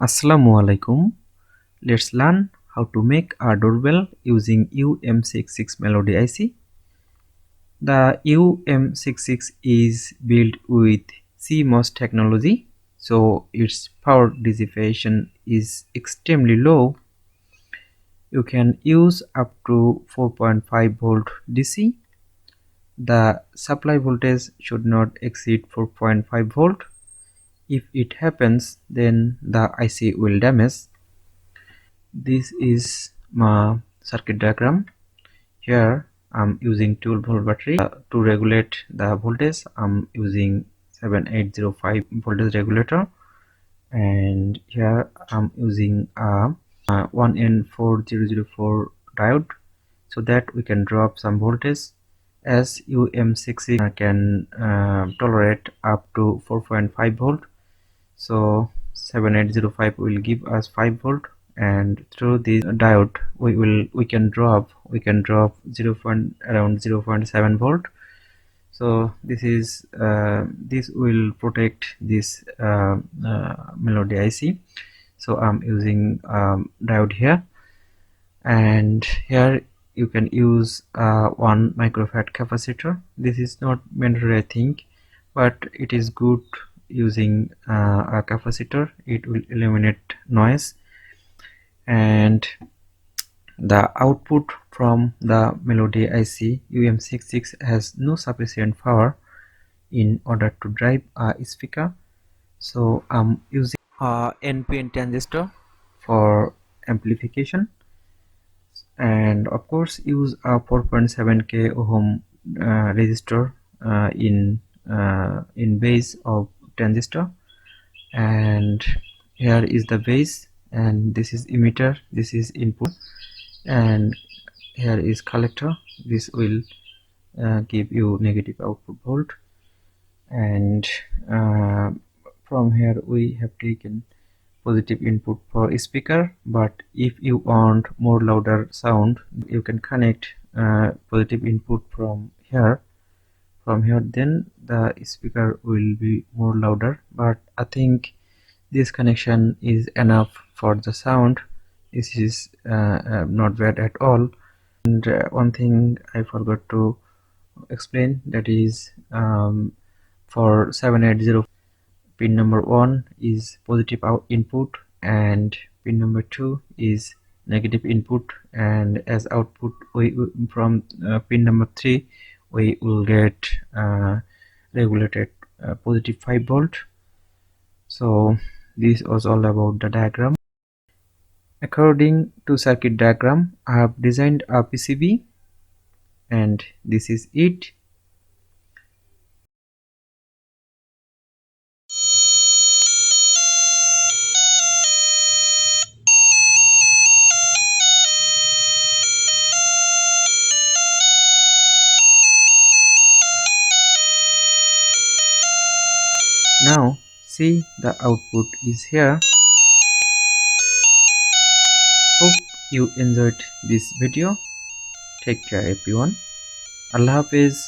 Assalamu alaikum. Let's learn how to make a doorbell using UM66 Melody IC. The UM66 is built with CMOS technology, so its power dissipation is extremely low. You can use up to 4.5 volt DC. The supply voltage should not exceed 4.5 volt. If it happens, then the IC will damage. This is my circuit diagram. Here I'm using 12 volt battery to regulate the voltage. I'm using 7805 voltage regulator, and here I'm using a 1N4004 diode so that we can drop some voltage, as UM66 can tolerate up to 4.5 volt. So 7805 will give us 5 volt, and through this diode we can drop 0. Around 0.7 volt. So this will protect this Melody IC. So I'm using diode here, and here you can use 1 microfarad capacitor. This is not mandatory, I think, but it is good using a capacitor. It will eliminate noise, and the output from the Melody IC UM66 has no sufficient power in order to drive a speaker. So I'm using a NPN transistor for amplification, and of course use a 4.7k ohm resistor in base of transistor. And here is the base, and this is emitter, this is input, and here is collector. This will give you negative output volt, and from here we have taken positive input for speaker. But if you want more louder sound, you can connect positive input from here. Then the speaker will be more louder, but I think this connection is enough for the sound. This is not bad at all. And one thing I forgot to explain, that is for 780, pin number 1 is positive input, and pin number 2 is negative input, and as output from pin number 3 we will get regulated positive 5 volt. So this was all about the diagram. According to circuit diagram, I have designed a PCB, and this is it. Now see, the output is here. Hope you enjoyed this video. Take care everyone. Allah Hafiz.